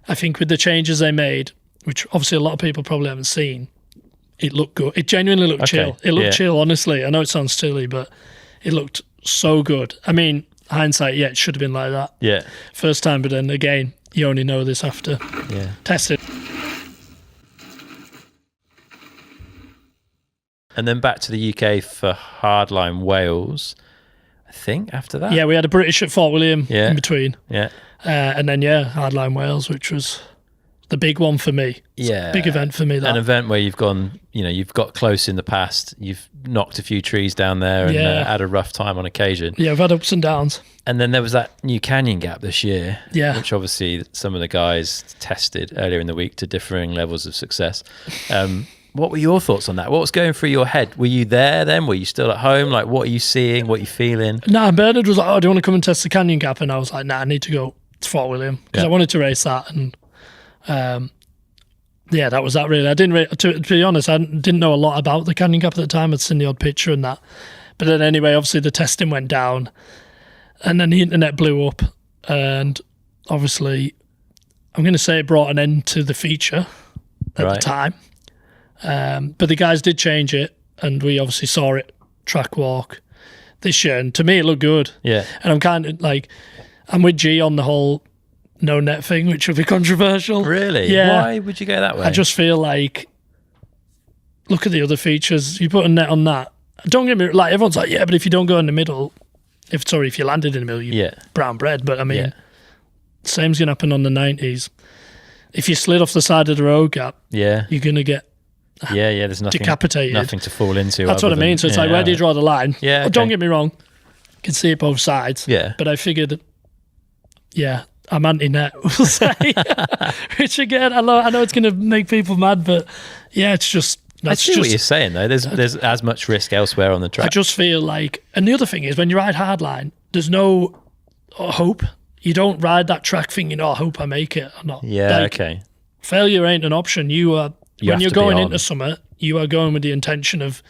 I think with the changes they made, which obviously a lot of people probably haven't seen, it looked good. It genuinely looked chill. It looked chill, honestly. I know it sounds silly, but it looked so good. I mean, hindsight, yeah, it should have been like that. Yeah. First time, but then again, you only know this after testing. And then back to the UK for Hardline Wales, I think, after that. Yeah, we had a British at Fort William in between. Yeah. And then, Hardline Wales, which was the big one for me. Yeah. Big event for me. That. An event where you've gone, you've got close in the past, you've knocked a few trees down there and had a rough time on occasion. Yeah, we've had ups and downs. And then there was that new canyon gap this year, which obviously some of the guys tested earlier in the week to differing levels of success. What were your thoughts on that? What was going through your head? Were you there then? Were you still at home? Like, what are you seeing? What are you feeling? Nah, Bernard was like, oh, do you want to come and test the canyon gap? And I was like, nah, I need to go to Fort William because I wanted to race that. And that was that really. I didn't, to be honest, I didn't know a lot about the canyon gap at the time. I'd seen the odd picture and that. But then anyway, obviously the testing went down and then the internet blew up. And obviously, I'm going to say it brought an end to the feature at the time. But the guys did change it, and we obviously saw it track walk this year, and to me it looked good. Yeah. And I'm kind of like, I'm with G on the whole no net thing, which will be controversial. Really? Yeah. Why would you go that way? I just feel like, look at the other features. You put a net on that. Don't get me like everyone's like, yeah, but if you don't go in the middle, if you landed in the middle, you're brown bread. But I mean, same's gonna happen on the 90s. If you slid off the side of the road gap, you're gonna get there's nothing decapitated. Nothing to fall into. That's what I mean. So it's like, where do you draw the line? Yeah. Okay. Don't get me wrong, you can see it both sides. Yeah. But I figured, I'm anti-net, we'll say. Which again, I know it's going to make people mad, but it's just. I see what you're saying though. There's as much risk elsewhere on the track. I just feel like, and the other thing is, when you ride hardline, there's no hope. You don't ride that track thinking, I hope I make it or not. Yeah. Okay. Failure ain't an option. When you're going into summer, you are going with the intention of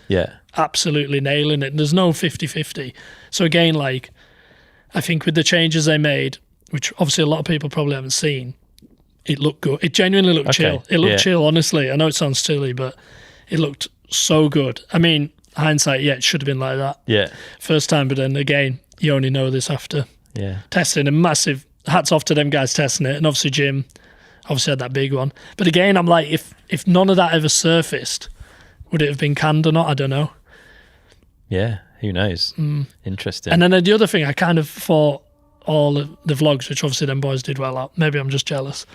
absolutely nailing it. And there's no 50-50. So again, like, I think with the changes they made, which obviously a lot of people probably haven't seen, it looked good. It genuinely looked chill. It looked chill, honestly. I know it sounds silly, but it looked so good. I mean, hindsight, it should have been like that. Yeah. First time, but then again, you only know this after testing. And massive hats off to them guys testing it. And obviously Jim obviously had that big one. But again, I'm like, if none of that ever surfaced, would it have been canned or not? I don't know. Yeah, who knows? Interesting. And then the other thing, I kind of thought all of the vlogs, which obviously them boys did well at, maybe I'm just jealous,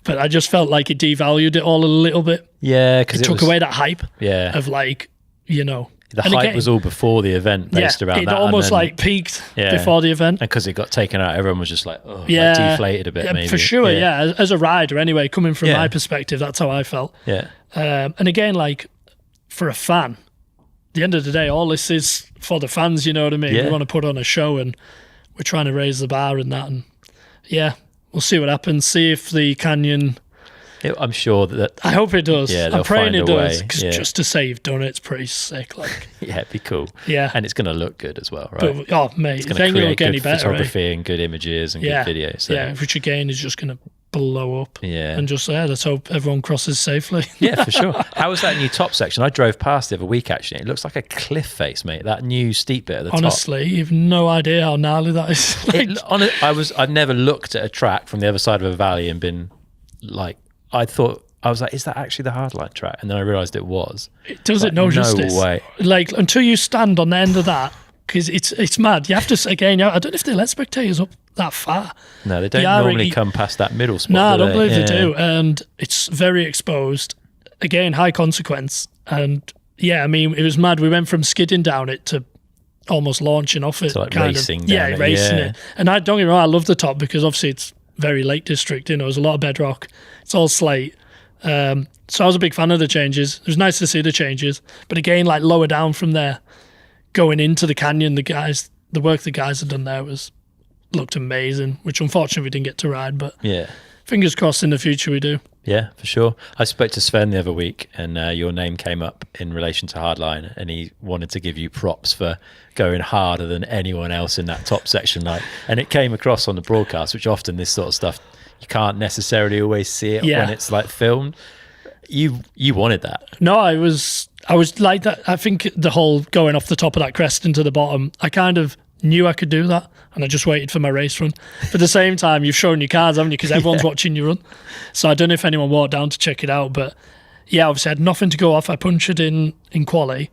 but I just felt like it devalued it all a little bit. Yeah, because it took away that hype of like, The hype was all before the event based around that. It almost like peaked before the event. And because it got taken out, everyone was just like, like deflated a bit maybe. For sure, As a rider anyway, coming from my perspective, that's how I felt. Yeah. And again, like, for a fan, at the end of the day, all this is for the fans, you know what I mean? We want to put on a show and we're trying to raise the bar and that. And we'll see what happens. See if the canyon... I'm sure that... I hope it does. Yeah, I'm praying it does. Because just to say you've done it, it's pretty sick. Like, it'd be cool. Yeah. And it's going to look good as well, right? But, mate, it's going to create good better, photography and good images and good videos. So. Yeah, which again is just going to blow up. Yeah. And just, let's hope everyone crosses safely. Yeah, for sure. How was that new top section? I drove past the other week, actually. It looks like a cliff face, mate. That new steep bit at the top. Honestly, you've no idea how gnarly that is. I've never looked at a track from the other side of a valley and been like, I was like, is that actually the Hardline track? And then I realised it was. It does it no justice. No way. Like, until you stand on the end of that, because it's mad. You have to, again, I don't know if they let spectators up that far. No, they don't normally come past that middle spot. No, I don't believe they do. And it's very exposed. Again, high consequence. And I mean, it was mad. We went from skidding down it to almost launching off it. So like racing down it. Racing it. And don't get me wrong, I love the top because obviously it's very Lake District, there's a lot of bedrock. It's all slate. So I was a big fan of the changes. It was nice to see the changes. But again, like lower down from there, going into the canyon, the work the guys had done there looked amazing, which unfortunately we didn't get to ride, but fingers crossed in the future we do. Yeah, for sure. I spoke to Sven the other week and your name came up in relation to Hardline and he wanted to give you props for going harder than anyone else in that top section. And it came across on the broadcast, which often this sort of stuff you can't necessarily always see it when it's like filmed. You wanted that. No, I was like that. I think the whole going off the top of that crest into the bottom, I kind of knew I could do that, and I just waited for my race run. But at the same time, you've shown your cards, haven't you? Because everyone's watching you run. So I don't know if anyone walked down to check it out, but yeah, obviously I had nothing to go off. I punctured in quali,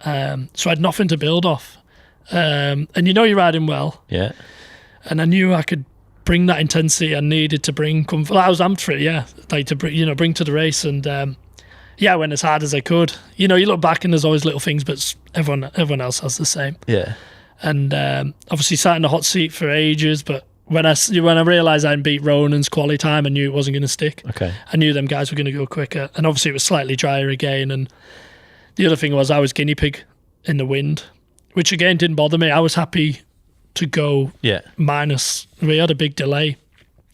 so I had nothing to build off. And you're riding well. Yeah. And I knew I could bring that intensity I needed to bring comfort. I was amped for it, yeah. Like to bring to the race, and I went as hard as I could. You look back and there's always little things, but everyone else has the same. Yeah. And obviously sat in the hot seat for ages, but when I realised I hadn't beat Ronan's quali time, I knew it wasn't going to stick. Okay. I knew them guys were going to go quicker, and obviously it was slightly drier again. And the other thing was I was guinea pig in the wind, which again didn't bother me. I was happy to go minus. We had a big delay,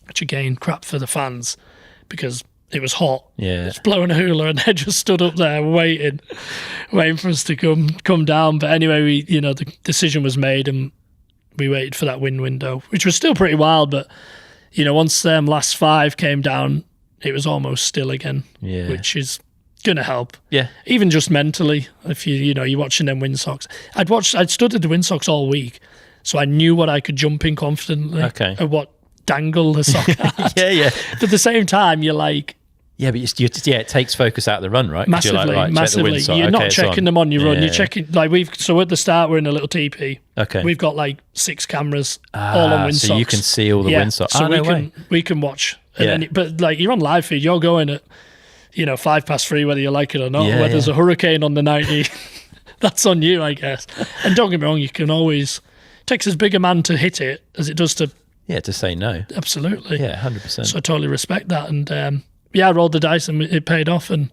which again crap for the fans because it was hot. Yeah. It's blowing a hula, and they just stood up there waiting for us to come down. But anyway, the decision was made, and we waited for that wind window, which was still pretty wild. But once last 5 came down, it was almost still again, which is gonna help. Yeah. Even just mentally, if you're watching them windsocks. I'd studied the windsocks all week, so I knew what I could jump in confidently. Okay. At what dangle the sock had. Yeah. But at the same time, you're like, yeah, but it takes focus out of the run, right? Massively, you're like, massively. You're not checking them on your run. You're checking so at the start we're in a little teepee. Okay. We've got like 6 cameras all on windsocks. So you can see all the windsocks. So we can watch. But like you're on live feed, you're going at 3:05, whether you like it or not. Whether there's a hurricane on the 90, that's on you, I guess. And don't get me wrong, you can always. It takes as big a man to hit it as it does to. Yeah, to say no. Absolutely. Yeah, 100%. So I totally respect that. And I rolled the dice and it paid off. And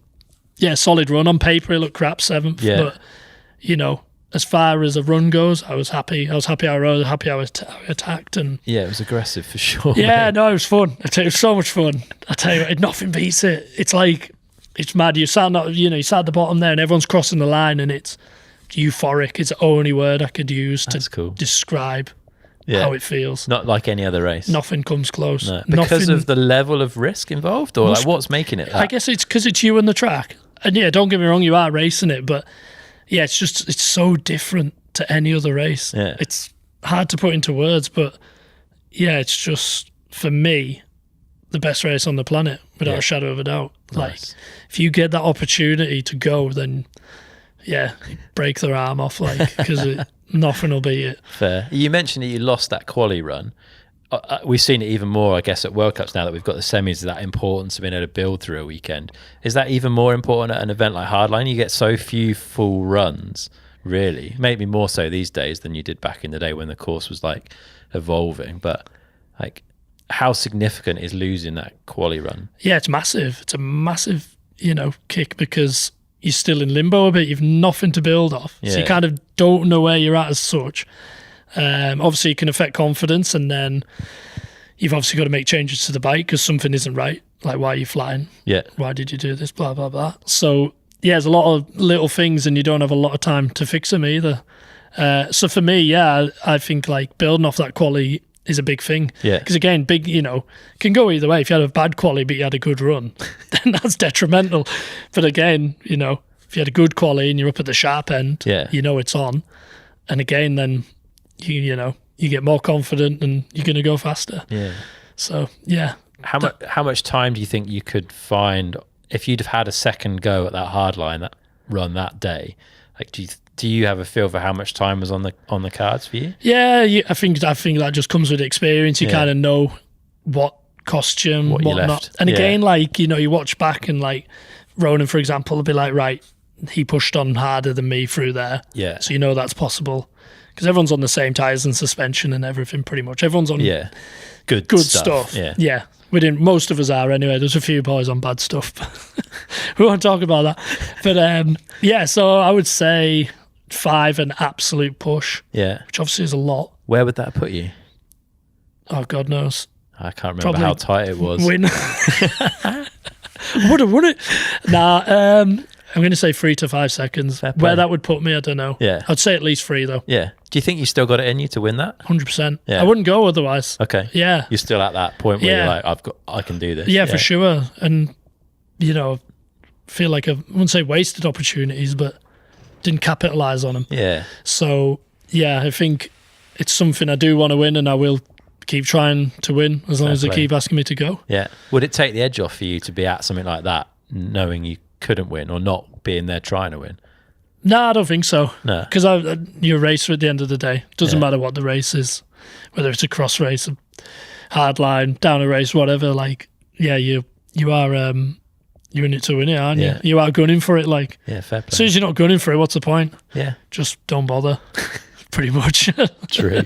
solid run. On paper, it looked crap, 7th. Yeah. But, as far as a run goes, I was happy. I was happy I rode, happy I attacked. And yeah, it was aggressive for sure. Yeah, no, it was fun. I tell you, it was so much fun. I tell you, nothing beats it. It's like, it's mad. You sat at the bottom there and everyone's crossing the line and it's euphoric. It's the only word I could use to describe how it feels. Not like any other race. Nothing comes close. No. Because of the level of risk involved, or like what's making it that? I guess it's because it's you and the track. And don't get me wrong, you are racing it, but it's so different to any other race. Yeah. It's hard to put into words, but it's just, for me, the best race on the planet, without a shadow of a doubt. Nice. Like, if you get that opportunity to go, then break their arm off, because nothing will beat it. Fair. You mentioned that you lost that quali run. We've seen it even more, I guess, at World Cups now that we've got the semis, that importance of being able to build through a weekend. Is that even more important at an event like Hardline? You get so few full runs, really. Maybe more so these days than you did back in the day when the course was like evolving. But like, how significant is losing that quali run? Yeah, it's massive. It's a massive, kick, because you're still in limbo a bit. You've nothing to build off. So you kind of don't know where you're at as such. Obviously, it can affect confidence, and then you've obviously got to make changes to the bike because something isn't right. Like, why are you flying? Yeah. Why did you do this? Blah, blah, blah. So, there's a lot of little things, and you don't have a lot of time to fix them either. So for me, I think like building off that quality is a big thing. Yeah. Because again, can go either way. If you had a bad quality but you had a good run, then that's detrimental. But again, if you had a good quality and you're up at the sharp end, it's on. And again, then you get more confident and you're going to go faster. Yeah. So, How much time do you think you could find if you'd have had a second go at that hardline that run that day? Like, do you have a feel for how much time was on the cards for you? Yeah, I think that just comes with experience. You kind of know what costume, what not. And again, you watch back and like Ronan, for example, will be like, right, he pushed on harder than me through there. Yeah. So that's possible. Because everyone's on the same tyres and suspension and everything, pretty much. Everyone's on good stuff. Yeah. Most of us are anyway. There's a few boys on bad stuff. We won't talk about that. But so I would say 5 an absolute push. Yeah. Which obviously is a lot. Where would that put you? Oh, God knows. I can't remember how tight it was. Win. Would have won it. Nah, I'm going to say 3 to 5 seconds. Where that would put me, I don't know. Yeah. I'd say at least 3 though. Yeah. Do you think you still got it in you to win that? 100%. Yeah. I wouldn't go otherwise. Okay. Yeah. You're still at that point where Yeah. you're like, I can do this. Yeah, for sure. And, feel like I wouldn't say wasted opportunities, but didn't capitalise on them. Yeah. So, yeah, I think it's something I do want to win, and I will keep trying to win as long as they keep asking me to go. Yeah. Would it take the edge off for you to be at something like that, knowing you couldn't win or not being there trying to win? No, I don't think so. No. Because you're a racer at the end of the day. Doesn't matter what the race is, whether it's a cross race, a hard line, down a race, whatever. Like, yeah, you are you're in it to win it, aren't you? You are gunning for it. Like, yeah, fair play. As soon as you're not gunning for it, what's the point? Yeah, just don't bother. Pretty much. True.